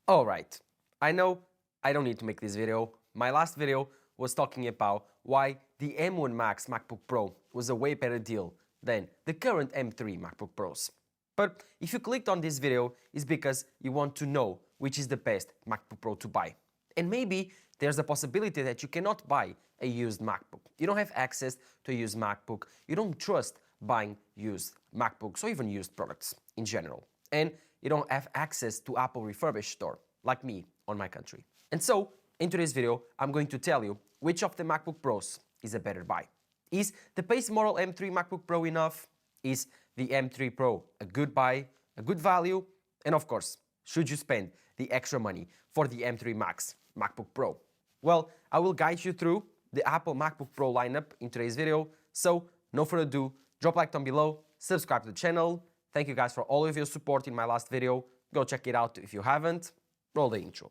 Alright, I know I don't need to make this video. My last video was talking about why the M1 Max MacBook Pro was a way better deal than the current M3 MacBook Pros. But if you clicked on this video, it's because you want to know which is the best MacBook Pro to buy. And maybe there's a possibility that you cannot buy a used MacBook. You don't have access to a used MacBook. You don't trust buying used MacBooks or even used products in general. And you don't have access to Apple refurbished store, like me, on my country. And so, in today's video, I'm going to tell you which of the MacBook Pros is a better buy. Is the base model M3 MacBook Pro enough? Is the M3 Pro a good buy, a good value? And of course, should you spend the extra money for the M3 Max MacBook Pro? Well, I will guide you through the Apple MacBook Pro lineup in today's video. So, no further ado, drop a like down below, subscribe to the channel. Thank you guys for all of your support in my last video. Go check it out if you haven't. Roll the intro.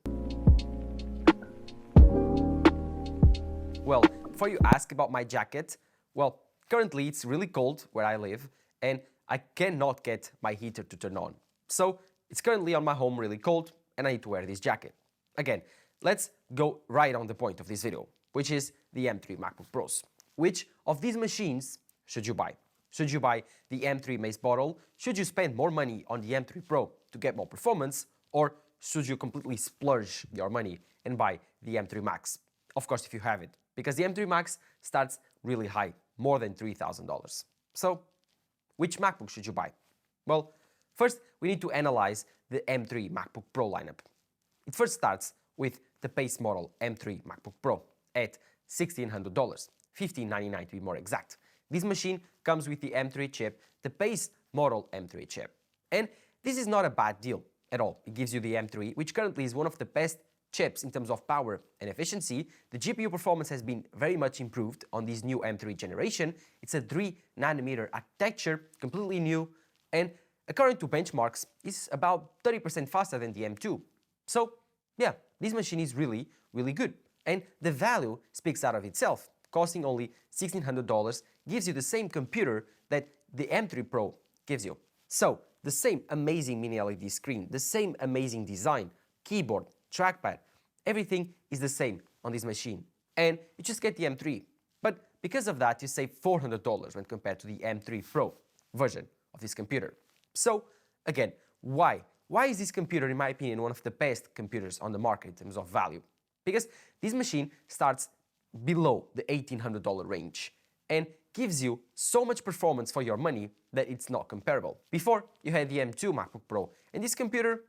Well, before you ask about my jacket, well, currently it's really cold where I live and I cannot get my heater to turn on. So it's currently on my home really cold and I need to wear this jacket. Again, let's go right on the point of this video, which is the M3 MacBook Pros. Which of these machines should you buy? Should you buy the M3 Mace model? Should you spend more money on the M3 Pro to get more performance? Or should you completely splurge your money and buy the M3 Max? Of course, if you have it, because the M3 Max starts really high, more than $3,000. So, which MacBook should you buy? Well, first we need to analyze the M3 MacBook Pro lineup. It first starts with the base model M3 MacBook Pro at $1,600, $1,599 to be more exact. This machine comes with the M3 chip, the base model M3 chip. And this is not a bad deal at all. It gives you the M3, which currently is one of the best chips in terms of power and efficiency. The GPU performance has been very much improved on this new M3 generation. It's a 3nm architecture, completely new, and according to benchmarks, is about 30% faster than the M2. So, yeah, this machine is really, really good. And the value speaks out of itself. Costing only $1,600 gives you the same computer that the M3 Pro gives you. So, the same amazing mini LED screen, the same amazing design, keyboard, trackpad, everything is the same on this machine. And you just get the M3. But because of that, you save $400 when compared to the M3 Pro version of this computer. So, again, why? Why is this computer, in my opinion, one of the best computers on the market in terms of value? Because this machine starts below the $1,800 range and gives you so much performance for your money that it's not comparable. Before, you had the M2 MacBook Pro, and this computer,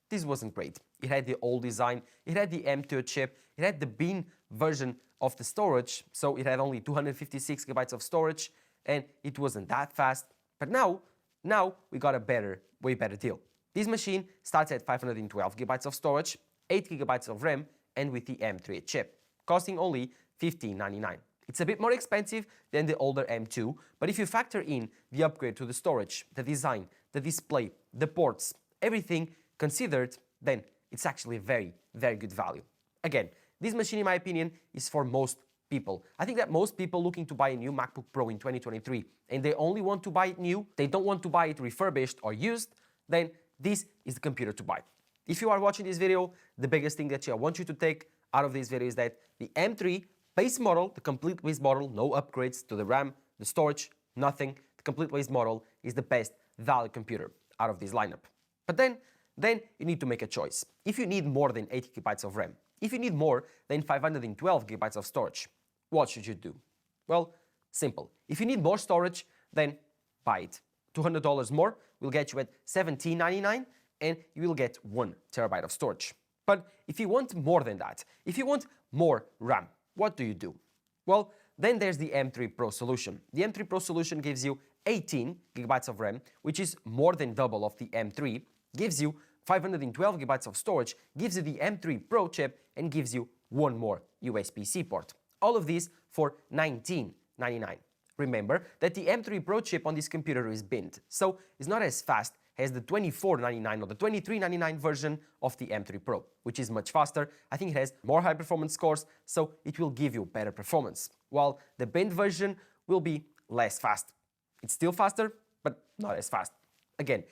this wasn't great. It had the old design, it had the M2 chip, it had the bin version of the storage, so it had only 256 GB of storage, and it wasn't that fast. But now we got a way better deal. This machine starts at 512 GB of storage, 8 GB of RAM, and with the M3 chip, costing only $1,599. It's a bit more expensive than the older M2, but if you factor in the upgrade to the storage, the design, the display, the ports, everything considered, then it's actually a very, very good value. Again, this machine, in my opinion, is for most people. I think that most people looking to buy a new MacBook Pro in 2023, and they only want to buy it new, they don't want to buy it refurbished or used, then this is the computer to buy. If you are watching this video, the biggest thing that I want you to take out of this video is that the M3 base model, the complete base model, no upgrades to the RAM, the storage, nothing. The complete base model is the best value computer out of this lineup. But then you need to make a choice. If you need more than 8 GB of RAM, if you need more than 512 GB of storage, what should you do? Well, simple. If you need more storage, then buy it. $200 more will get you at $1,799 and you will get 1 TB of storage. But if you want more than that, if you want more RAM, what do you do? Well, then there's the M3 Pro solution. The M3 Pro solution gives you 18 GB of RAM, which is more than double of the M3, gives you 512 GB of storage, gives you the M3 Pro chip, and gives you one more USB-C port. All of these for $1999. Remember that the M3 Pro chip on this computer is binned, so it's not as fast as the $2499 or the $2399 version of the M3 Pro, which is much faster. I think it has more high performance cores, so it will give you better performance, while the binned version will be less fast. It's still faster, but not as fast. Again,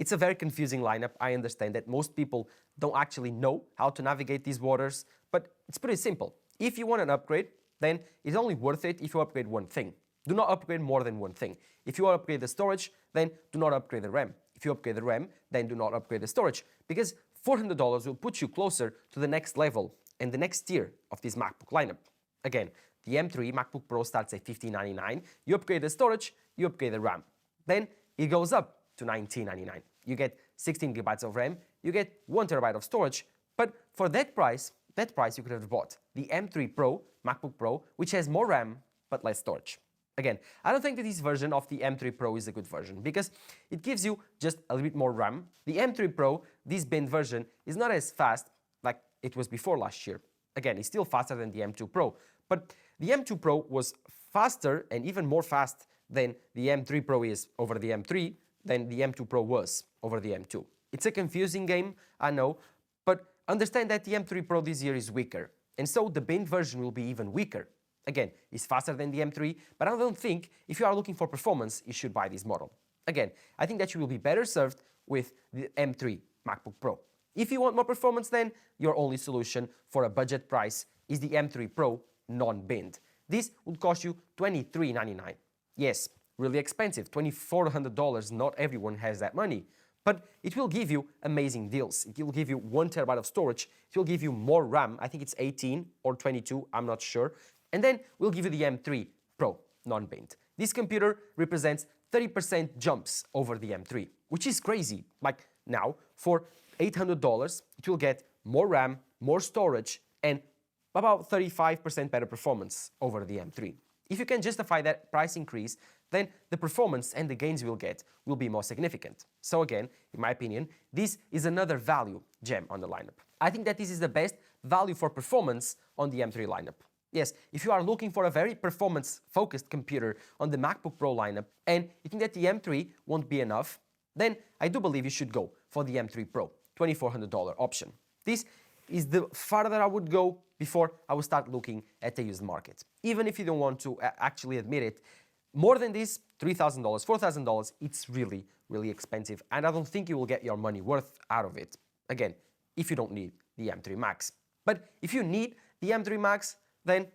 It's a very confusing lineup. I understand that most people don't actually know how to navigate these waters, but it's pretty simple. If you want an upgrade, then it's only worth it if you upgrade one thing. Do not upgrade more than one thing. If you upgrade the storage, then do not upgrade the RAM. If you upgrade the RAM, then do not upgrade the storage, because $400 will put you closer to the next level and the next tier of this MacBook lineup. Again, the M3 MacBook Pro starts at $1,599. You upgrade the storage, you upgrade the RAM. Then it goes up to $1,999. You get 16 gigabytes of RAM, you get 1 terabyte of storage, but for that price you could have bought the M3 Pro MacBook Pro, which has more RAM but less storage. Again, I don't think that this version of the M3 Pro is a good version because it gives you just a little bit more RAM. The M3 Pro, this binned version, is not as fast like it was before last year. Again, it's still faster than the M2 Pro, but the M2 Pro was faster and even more fast than the M3 Pro is over the M3 than the M2 Pro was over the M2. It's a confusing game, I know, but understand that the M3 Pro this year is weaker, and so the binned version will be even weaker. Again, it's faster than the M3, but I don't think if you are looking for performance, you should buy this model. Again, I think that you will be better served with the M3 MacBook Pro. If you want more performance, then your only solution for a budget price is the M3 Pro non-binned. This would cost you $2,399. Yes, really expensive, $2,400. Not everyone has that money, but it will give you amazing deals. It will give you 1 terabyte of storage. It will give you more RAM. I think it's 18 or 22, I'm not sure. And then we'll give you the M3 Pro non-binned. This computer represents 30% jumps over the M3, which is crazy. Like now, for $800, it will get more RAM, more storage, and about 35% better performance over the M3. If you can justify that price increase, then the performance and the gains we'll get will be more significant. So again, in my opinion, this is another value gem on the lineup. I think that this is the best value for performance on the M3 lineup. Yes, if you are looking for a very performance-focused computer on the MacBook Pro lineup and you think that the M3 won't be enough, then I do believe you should go for the M3 Pro, $2,400 option. This is the farther I would go before I would start looking at the used market. Even if you don't want to actually admit it, more than this, $3,000, $4,000, it's really, really expensive, and I don't think you will get your money worth out of it. Again, if you don't need the M3 Max. But if you need the M3 Max, then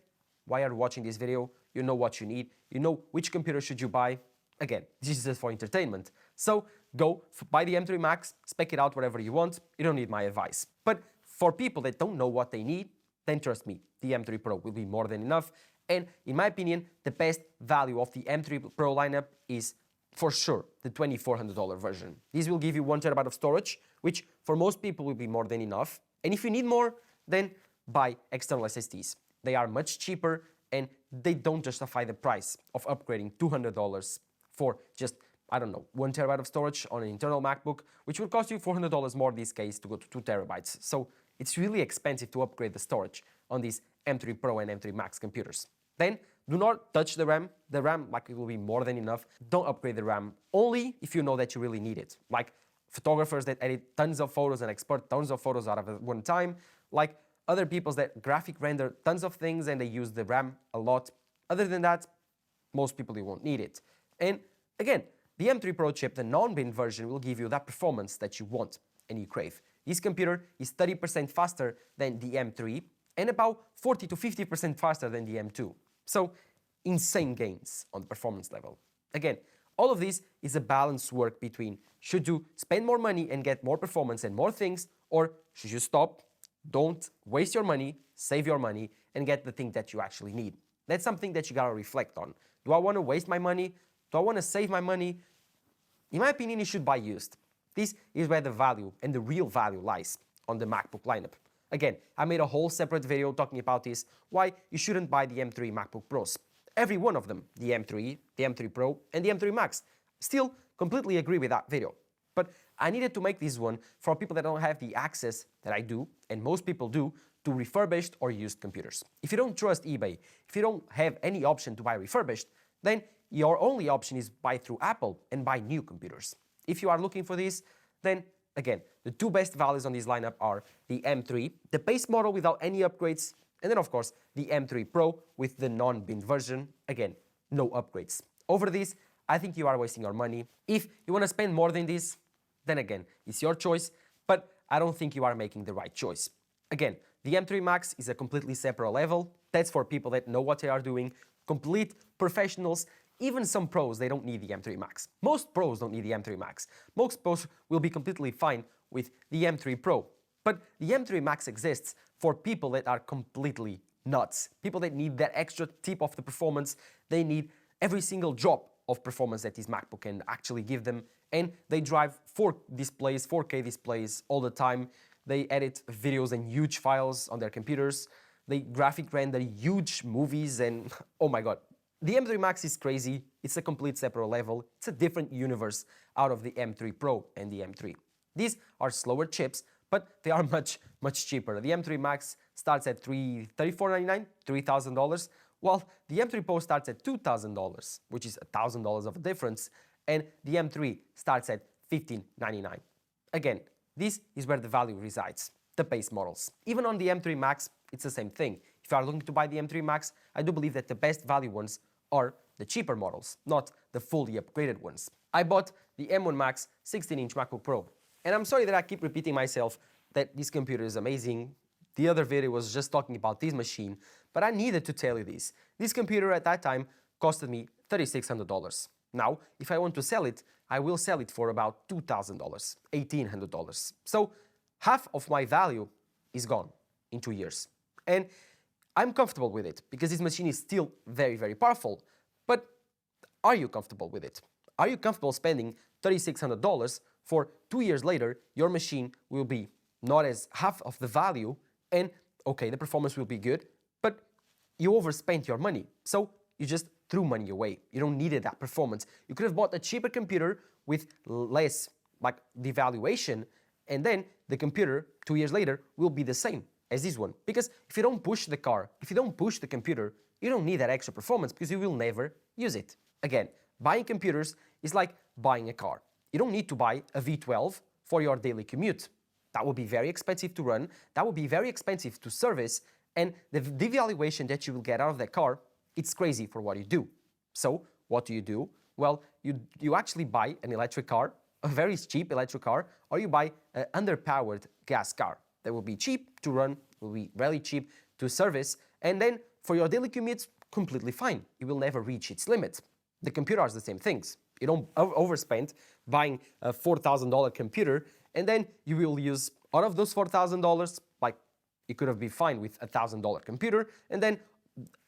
why are you watching this video? You know what you need. You know which computer should you buy. Again, this is just for entertainment. So go buy the M3 Max, spec it out whatever you want. You don't need my advice. But for people that don't know what they need, then trust me, the M3 Pro will be more than enough. And in my opinion, the best value of the M3 Pro lineup is for sure the $2,400 version. This will give you 1 terabyte of storage, which for most people will be more than enough. And if you need more, then buy external SSDs. They are much cheaper and they don't justify the price of upgrading $200 for just, I don't know, 1 terabyte of storage on an internal MacBook, which will cost you $400 more in this case to go to 2 terabytes. So it's really expensive to upgrade the storage on these M3 Pro and M3 Max computers. Then do not touch the RAM. The RAM, like, it will be more than enough. Don't upgrade the RAM only if you know that you really need it. Like photographers that edit tons of photos and export tons of photos out of at one time. Like other people that graphic render tons of things and they use the RAM a lot. Other than that, most people, you won't need it. And again, the M3 Pro chip, the non-binned version, will give you that performance that you want and you crave. This computer is 30% faster than the M3 and about 40 to 50% faster than the M2. So insane gains on the performance level. Again, all of this is a balanced work between should you spend more money and get more performance and more things, or should you stop, don't waste your money, save your money, and get the thing that you actually need. That's something that you gotta reflect on. Do I want to waste my money? Do I want to save my money? In my opinion, you should buy used. This is where the value and the real value lies on the MacBook lineup. Again, I made a whole separate video talking about this, why you shouldn't buy the M3 MacBook Pros. Every one of them, the M3, the M3 Pro, and the M3 Max. Still completely agree with that video. But I needed to make this one for people that don't have the access that I do, and most people do, to refurbished or used computers. If you don't trust eBay, if you don't have any option to buy refurbished, then your only option is buy through Apple and buy new computers. If you are looking for this, then again, the two best values on this lineup are the M3, the base model without any upgrades, and then of course the M3 Pro with the non-binned version. Again, no upgrades. Over this, I think you are wasting your money. If you want to spend more than this, then again, it's your choice, but I don't think you are making the right choice. Again, the M3 Max is a completely separate level. That's for people that know what they are doing, complete professionals. Even some pros, they don't need the M3 Max. Most pros don't need the M3 Max. Most pros will be completely fine with the M3 Pro. But the M3 Max exists for people that are completely nuts. People that need that extra tip of the performance. They need every single drop of performance that this MacBook can actually give them. And they drive 4K displays all the time. They edit videos and huge files on their computers. They graphic render huge movies and oh my god. The M3 Max is crazy. It's a complete separate level. It's a different universe out of the M3 Pro and the M3. These are slower chips, but they are much cheaper. The M3 Max starts at $3499, $3,000, while the M3 Pro starts at $2,000, which is $1,000 of a difference, and the M3 starts at $1,599. Again, this is where the value resides, the base models. Even on the M3 Max, it's the same thing. If you are looking to buy the M3 Max, I do believe that the best value ones are the cheaper models, not the fully upgraded ones. I bought the M1 Max 16-inch MacBook Pro, and I'm sorry that I keep repeating myself that this computer is amazing. The other video was just talking about this machine, but I needed to tell you this. This computer at that time costed me $3,600. Now, if I want to sell it, I will sell it for about $2,000, $1,800. So half of my value is gone in 2 years. And I'm comfortable with it because this machine is still very powerful. But are you comfortable with it? Are you comfortable spending $3,600 for 2 years later, your machine will be not as half of the value and okay, the performance will be good, but you overspent your money. So you just threw money away. You don't need that performance. You could have bought a cheaper computer with less like devaluation, and then the computer 2 years later will be the same as this one. Because if you don't push the car, if you don't push the computer, you don't need that extra performance because you will never use it. Again, buying computers is like buying a car. You don't need to buy a V12 for your daily commute. That would be very expensive to run, that would be very expensive to service, and the devaluation that you will get out of that car, it's crazy for what you do. So, what do? Well, you actually buy an electric car, a very cheap electric car, or you buy an underpowered gas car. That will be cheap to run, will be really cheap to service, and then for your daily commutes, completely fine. It will never reach its limit. The computer are the same things. You don't overspend buying a $4,000 computer, and then you will use out of those $4,000, like it could have been fine with a $1,000 computer, and then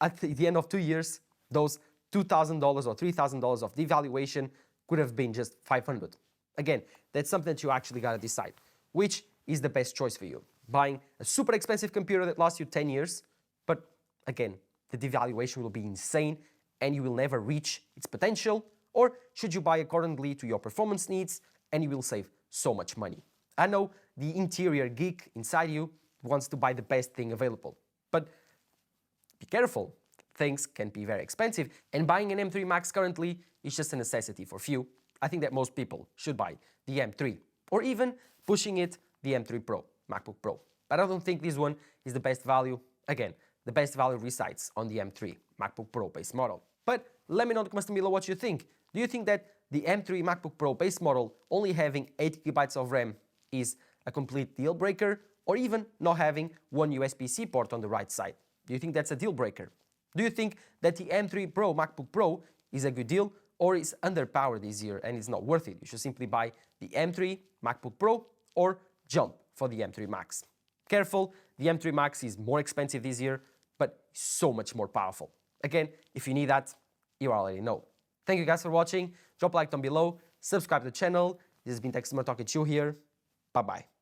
at the end of 2 years, those $2,000 or $3,000 of devaluation could have been just $500. Again, that's something that you actually gotta decide. Which is the best choice for you? Buying a super expensive computer that lasts you 10 years, but again, the devaluation will be insane and you will never reach its potential, or should you buy accordingly to your performance needs and you will save so much money? I know the interior geek inside you wants to buy the best thing available, but be careful. Things can be very expensive, and buying an M3 Max currently is just a necessity for few. I think that most people should buy the M3, or even pushing it, the M3 Pro MacBook Pro. But I don't think this one is the best value. Again, the best value resides on the M3 MacBook Pro base model. But let me know in the comments below what you think. Do you think that the M3 MacBook Pro base model only having 8GB of RAM is a complete deal breaker, or even not having one USB-C port on the right side? Do you think that's a deal breaker? Do you think that the M3 Pro MacBook Pro is a good deal, or is underpowered this year and is not worth it? You should simply buy the M3 MacBook Pro or jump for the M3 Max. Careful, the M3 Max is more expensive this year, but so much more powerful. Again, if you need that, you already know. Thank you guys for watching. Drop a like down below, subscribe to the channel. This has been Tech Talking to you here. Bye-bye.